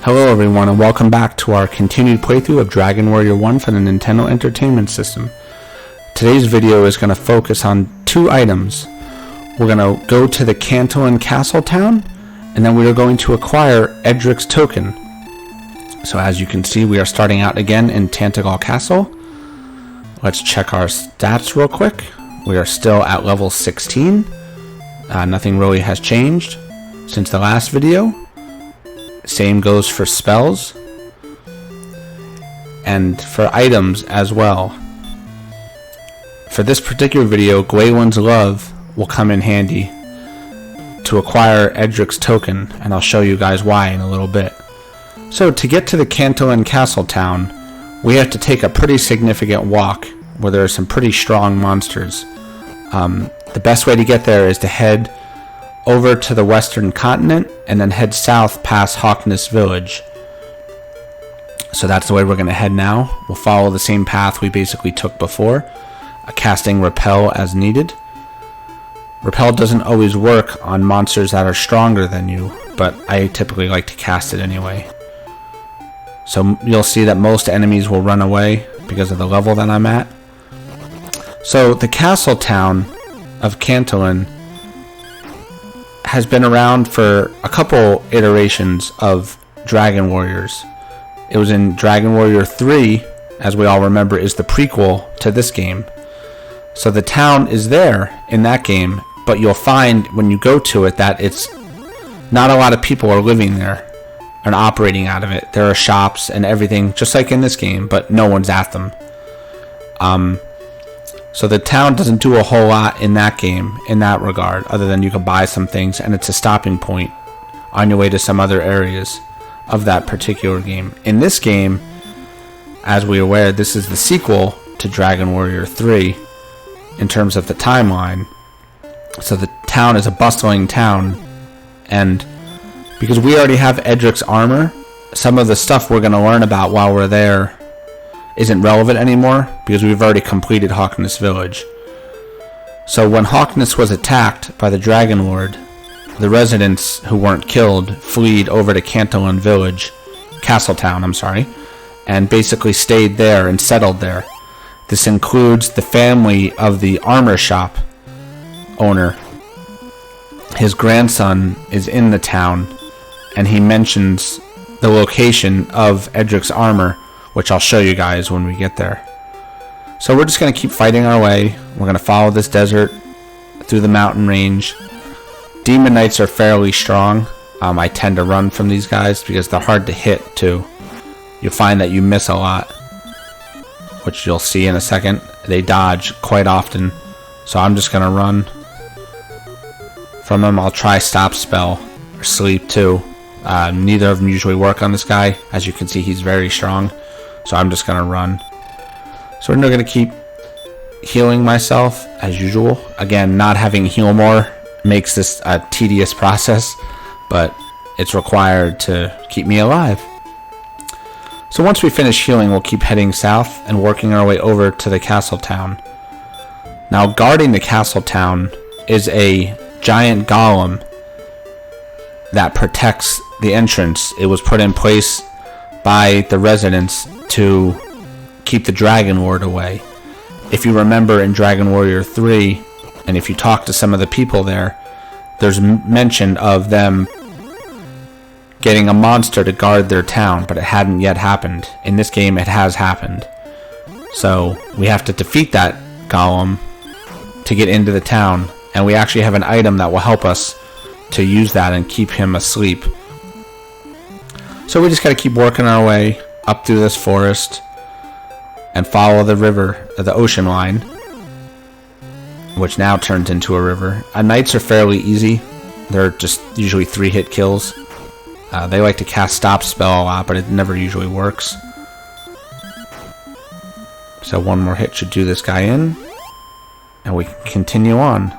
Hello everyone and welcome back to our continued playthrough of Dragon Warrior 1 for the Nintendo Entertainment System. Today's video is going to focus on two items. We're going to go to the Cantlin Castle Town, and then we are going to acquire Edrick's token. So as you can see, we are starting out again in Cantlin Castle. Let's check our stats real quick. We are still at level 16. Nothing really has changed since the last video. Same goes for spells and for items as well. For this particular video, Gwaelin's Love will come in handy to acquire Edrick's token, and I'll show you guys why in a little bit. So to get to the Cantlin Castle Town, we have to take a pretty significant walk where there are some pretty strong monsters. The best way to get there is to head over to the western continent and then head south past Hawkness Village. So that's the way we're going to head now. We'll follow the same path we basically took before, casting Repel as needed. Repel doesn't always work on monsters that are stronger than you, but I typically like to cast it anyway. So you'll see that most enemies will run away because of the level that I'm at. So the castle town of Cantlin has been around for a couple iterations of Dragon Warriors. It was in Dragon Warrior 3, as we all remember, is the prequel to this game. So the town is there in that game, but you'll find when you go to it that it's not a lot of people are living there and operating out of it. There are shops and everything, just like in this game, but no one's at them. So the town doesn't do a whole lot in that game in that regard, other than you can buy some things and it's a stopping point on your way to some other areas of that particular game. In this game, as we're aware, this is the sequel to Dragon Warrior 3 in terms of the timeline. So the town is a bustling town, and because we already have Edrick's armor, some of the stuff we're going to learn about while we're there isn't relevant anymore because we've already completed Hawkness Village. So when Hawkness was attacked by the Dragon Lord, the residents who weren't killed fled over to Cantlin Village, Castle Town, and basically stayed there and settled there. This includes the family of the armor shop owner. His grandson is in the town, and he mentions the location of Edrick's armor, which I'll show you guys when we get there. So we're just going to keep fighting our way. We're going to follow this desert through the mountain range. Demon Knights are fairly strong. I tend to run from these guys because they're hard to hit too. You'll find that you miss a lot, which you'll see in a second. They dodge quite often, so I'm just going to run from them. I'll try Stop Spell or Sleep too. Neither of them usually work on this guy. As you can see, he's very strong. So I'm just going to run. So we're going to keep healing myself as usual. Again, not having heal more makes this a tedious process, but it's required to keep me alive. So once we finish healing, we'll keep heading south and working our way over to the castle town. Now, guarding the castle town is a giant golem that protects the entrance. It was put in place by the residents to keep the Dragon Lord away. If you remember in Dragon Warrior 3, and if you talk to some of the people there, there's mention of them getting a monster to guard their town, but it hadn't yet happened. In this game, it has happened. So we have to defeat that golem to get into the town, and we actually have an item that will help us to use that and keep him asleep. So we just got to keep working our way up through this forest and follow the river, the ocean line, which now turns into a river. Knights are fairly easy. They're just usually 3-hit kills. They like to cast Stop Spell a lot, but it never usually works. So one more hit should do this guy in, and we can continue on.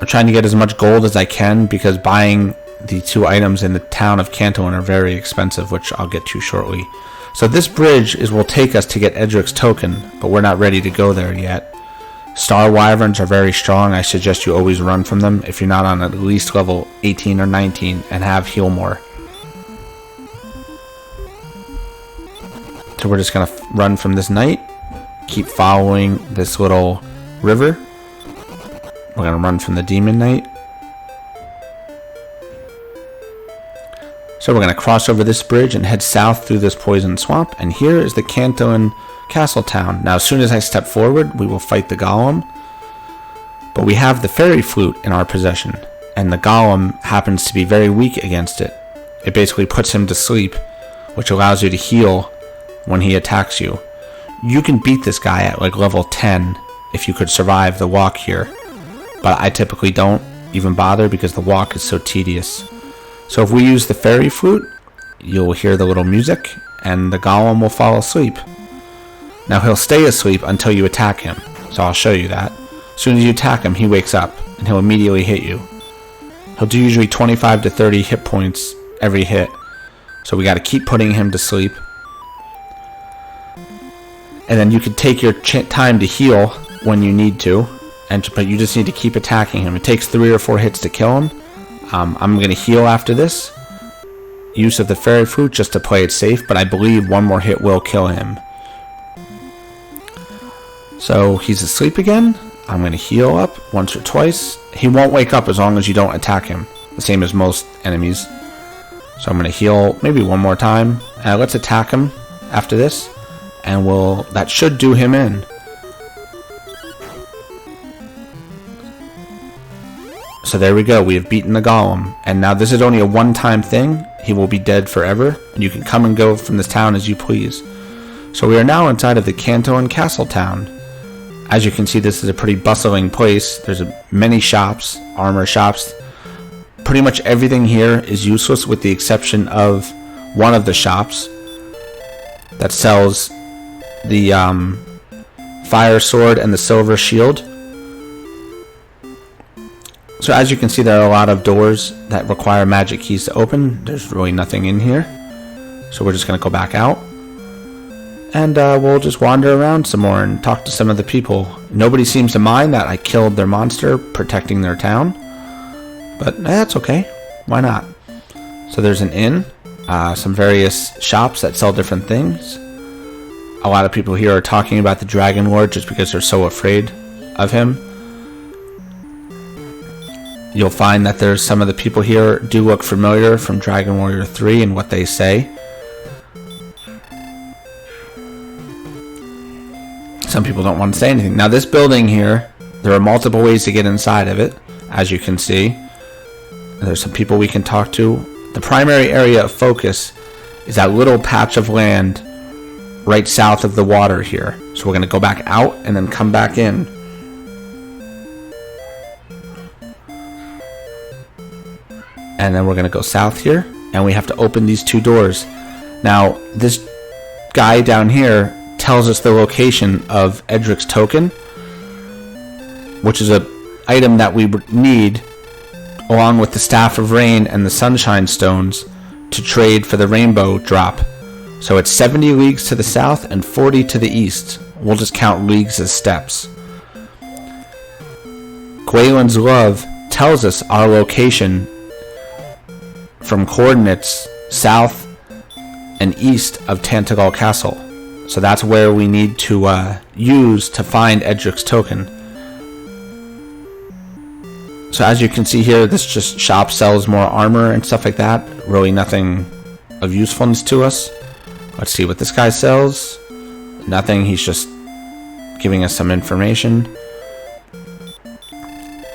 I'm trying to get as much gold as I can because buying the two items in the town of Cantlin are very expensive, which I'll get to shortly. So this bridge will take us to get Edrick's token, but we're not ready to go there yet. Star Wyverns are very strong. I suggest you always run from them if you're not on at least level 18 or 19 and have heal more. So we're just going to run from this knight, keep following this little river. We're going to run from the demon knight. So we're going to cross over this bridge and head south through this poison swamp. And here is the Cantlin Castle Town. Now, as soon as I step forward, we will fight the Golem. But we have the fairy flute in our possession. And the Golem happens to be very weak against it. It basically puts him to sleep, which allows you to heal when he attacks you. You can beat this guy at like level 10 if you could survive the walk here. But I typically don't even bother because the walk is so tedious. So if we use the fairy flute, you'll hear the little music and the Golem will fall asleep. Now he'll stay asleep until you attack him. So I'll show you that. As soon as you attack him, he wakes up and he'll immediately hit you. He'll do usually 25 to 30 hit points every hit. So we got to keep putting him to sleep. And then you can take your time to heal when you need to. But you just need to keep attacking him. It takes 3 or 4 hits to kill him. I'm going to heal after this. Use of the fairy flute just to play it safe. But I believe one more hit will kill him. So he's asleep again. I'm going to heal up once or twice. He won't wake up as long as you don't attack him. The same as most enemies. So I'm going to heal maybe one more time. Let's attack him after this. And that should do him in. So there we go. We have beaten the Golem. And now this is only a one-time thing. He will be dead forever. And you can come and go from this town as you please. So we are now inside of the Cantlin Castle Town. As you can see, this is a pretty bustling place. There's many shops, armor shops. Pretty much everything here is useless with the exception of one of the shops that sells the fire sword and the silver shield. So as you can see, there are a lot of doors that require magic keys to open. There's really nothing in here. So we're just going to go back out. And we'll just wander around some more and talk to some of the people. Nobody seems to mind that I killed their monster protecting their town. But that's okay. Why not? So there's an inn. Some various shops that sell different things. A lot of people here are talking about the Dragon Warrior just because they're so afraid of him. You'll find that there's some of the people here do look familiar from Dragon Warrior 3 and what they say. Some people don't want to say anything. Now this building here, there are multiple ways to get inside of it, as you can see. There's some people we can talk to. The primary area of focus is that little patch of land right south of the water here. So we're going to go back out and then come back in. And then we're going to go south here. And we have to open these 2 doors. Now, this guy down here tells us the location of Edrick's token, which is an item that we need along with the Staff of Rain and the Sunshine Stones to trade for the rainbow drop. So it's 70 leagues to the south and 40 to the east. We'll just count leagues as steps. Gwaylen's Love tells us our location from coordinates south and east of Tantagal Castle. So that's where we need to use to find Edrick's token. So as you can see here, this just shop sells more armor and stuff like that. Really nothing of usefulness to us. Let's see what this guy sells. Nothing, he's just giving us some information.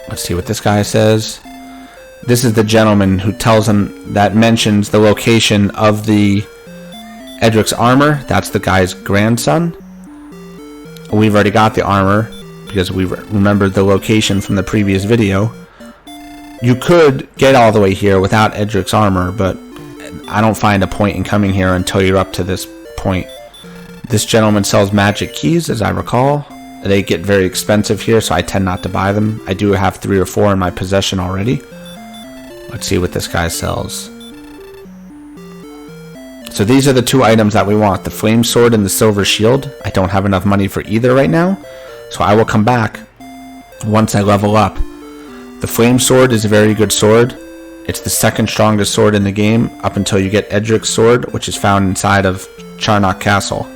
Let's see what this guy says. This is the gentleman who tells him, that mentions the location of the Edrick's armor. That's the guy's grandson. We've already got the armor because we remembered the location from the previous video. You could get all the way here without Edrick's armor, but I don't find a point in coming here until you're up to this point. This gentleman sells magic keys, as I recall. They get very expensive here, so I tend not to buy them. I do have 3 or 4 in my possession already. Let's see what this guy sells. So these are the 2 items that we want, the flame sword and the silver shield. I don't have enough money for either right now, so I will come back once I level up. The flame sword is a very good sword. It's the 2nd strongest sword in the game up until you get Edrick's sword, which is found inside of Charnock Castle.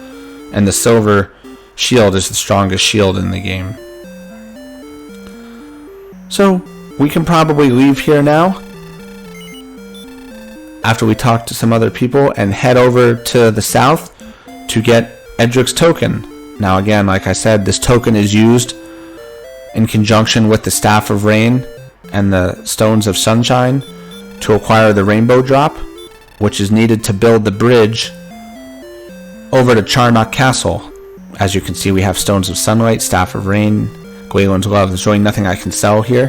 and the silver shield is the strongest shield in the game. So we can probably leave here now after we talk to some other people and head over to the south to get Edrick's token. Now again, like I said, this token is used in conjunction with the Staff of Rain and the Stones of Sunshine to acquire the Rainbow Drop, which is needed to build the bridge over to Charnock Castle. As you can see, we have Stones of Sunlight, Staff of Rain, Gwaelin's Love. There's really nothing I can sell here.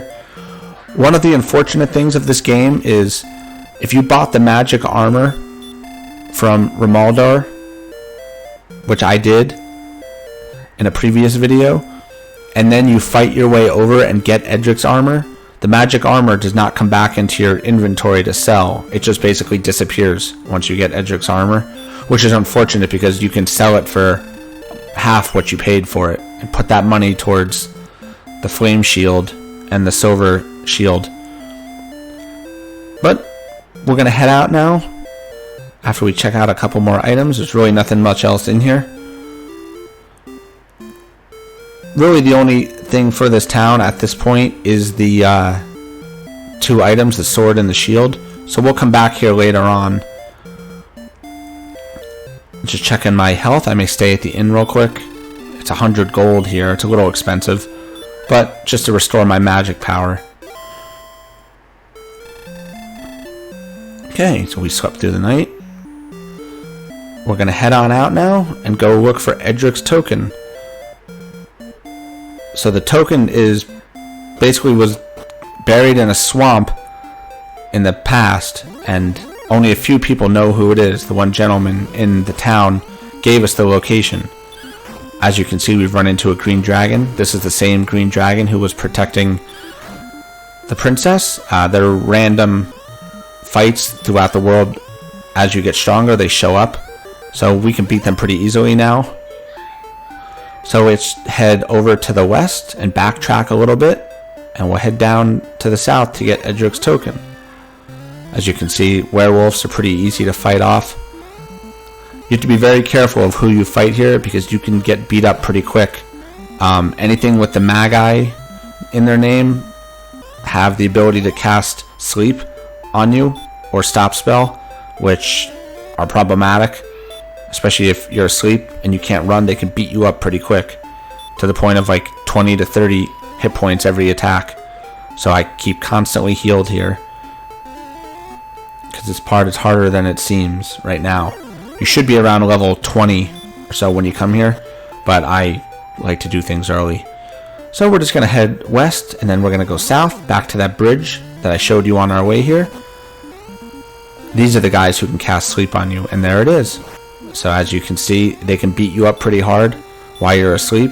One of the unfortunate things of this game is if you bought the magic armor from Rimaldar, which I did in a previous video, and then you fight your way over and get Edrick's armor, the magic armor does not come back into your inventory to sell. It just basically disappears once you get Edrick's armor, which is unfortunate because you can sell it for half what you paid for it and put that money towards the flame shield and the silver shield. But we're going to head out now after we check out a couple more items. There's really nothing much else in here. Really the only thing for this town at this point is the two items, the sword and the shield. So we'll come back here later on. Just checking my health. I may stay at the inn real quick. It's 100 gold here. It's a little expensive, but just to restore my magic power. Okay, so we slept through the night. We're going to head on out now and go look for Edrick's token. So the token is basically was buried in a swamp in the past, and only a few people know who it is. The one gentleman in the town gave us the location. As you can see, we've run into a green dragon. This is the same green dragon who was protecting the princess. There are random fights throughout the world. As you get stronger, they show up. So we can beat them pretty easily now. So let's head over to the west and backtrack a little bit, and we'll head down to the south to get Edrick's token. As you can see, werewolves are pretty easy to fight off. You have to be very careful of who you fight here because you can get beat up pretty quick. Anything with the Magi in their name have the ability to cast sleep on you or stop spell, which are problematic. Especially if you're asleep and you can't run, they can beat you up pretty quick to the point of like 20 to 30 hit points every attack. So I keep constantly healed here because this part is harder than it seems right now. You should be around level 20 or so when you come here, but I like to do things early. So we're just going to head west and then we're going to go south back to that bridge that I showed you on our way here. These are the guys who can cast sleep on you, and there it is. So as you can see, they can beat you up pretty hard while you're asleep.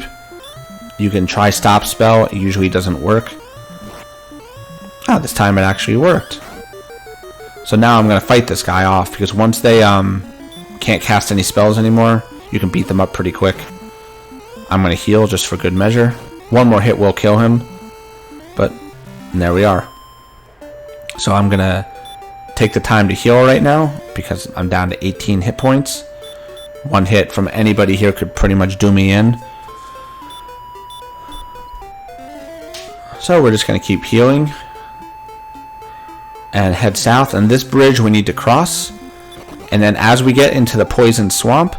You can try stop spell. It usually doesn't work. Oh, this time it actually worked. So now I'm going to fight this guy off because once they can't cast any spells anymore, you can beat them up pretty quick. I'm going to heal just for good measure. One more hit will kill him. But there we are. So I'm going to take the time to heal right now because I'm down to 18 hit points. One hit from anybody here could pretty much do me in. So we're just going to keep healing and head south. And this bridge we need to cross. And then as we get into the poison swamp,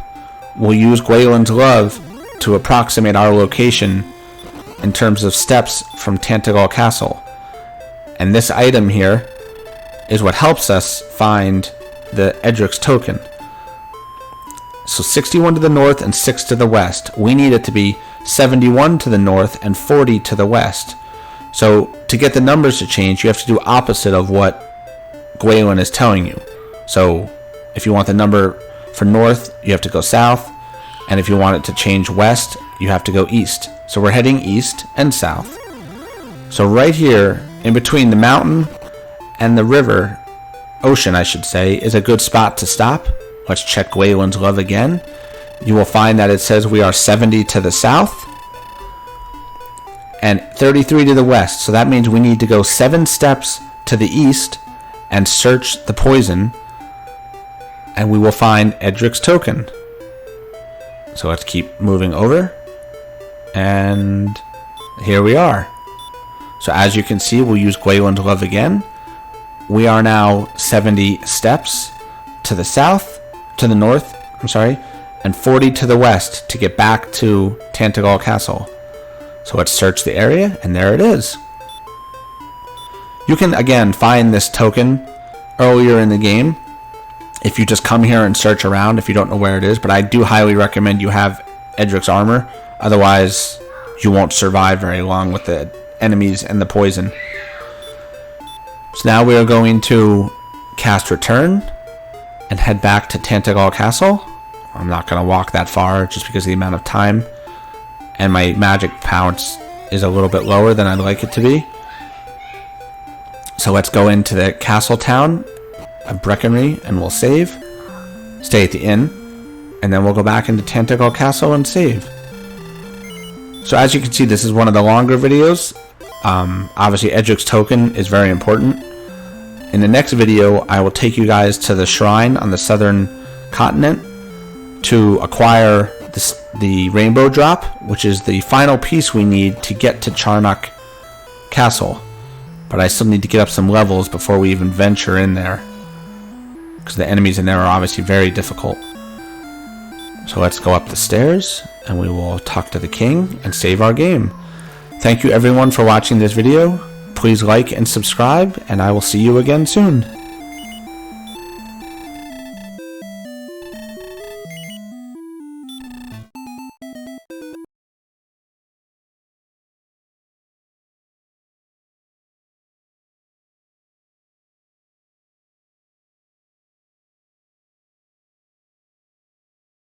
we'll use Gwaelin's Love to approximate our location in terms of steps from Cantlin Castle. And this item here is what helps us find the Edrick's token. So 61 to the north and 6 to the west. We need it to be 71 to the north and 40 to the west. So to get the numbers to change, you have to do opposite of what Gwaelin is telling you. So if you want the number for north, you have to go south. And if you want it to change west, you have to go east. So we're heading east and south. So right here, in between the mountain and the river, ocean I should say, is a good spot to stop. Let's check Gwaelin's Love again. You will find that it says we are 70 to the south and 33 to the west. So that means we need to go 7 steps to the east and search the poison, and we will find Edrick's token. So let's keep moving over. And here we are. So as you can see, we'll use Gwaelin's Love again. We are now 70 steps to the south, to the north, I'm sorry, and 40 to the west to get back to Cantlin Castle. So let's search the area, and there it is. You can again find this token earlier in the game if you just come here and search around if you don't know where it is, but I do highly recommend you have Edrick's armor, otherwise you won't survive very long with the enemies and the poison. So now we are going to cast Return and head back to Cantlin Castle. I'm not going to walk that far just because of the amount of time, and my magic pounce is a little bit lower than I'd like it to be. So let's go into the castle town of Breckenry and we'll save, stay at the inn, and then we'll go back into Cantlin Castle and save. So as you can see, this is one of the longer videos. Obviously Edrick's token is very important. In the next video, I will take you guys to the shrine on the southern continent to acquire the rainbow drop, which is the final piece we need to get to Charnock Castle. But I still need to get up some levels before we even venture in there, because the enemies in there are obviously very difficult. So let's go up the stairs and we will talk to the king and save our game. Thank you everyone for watching this video. Please like and subscribe, and I will see you again soon.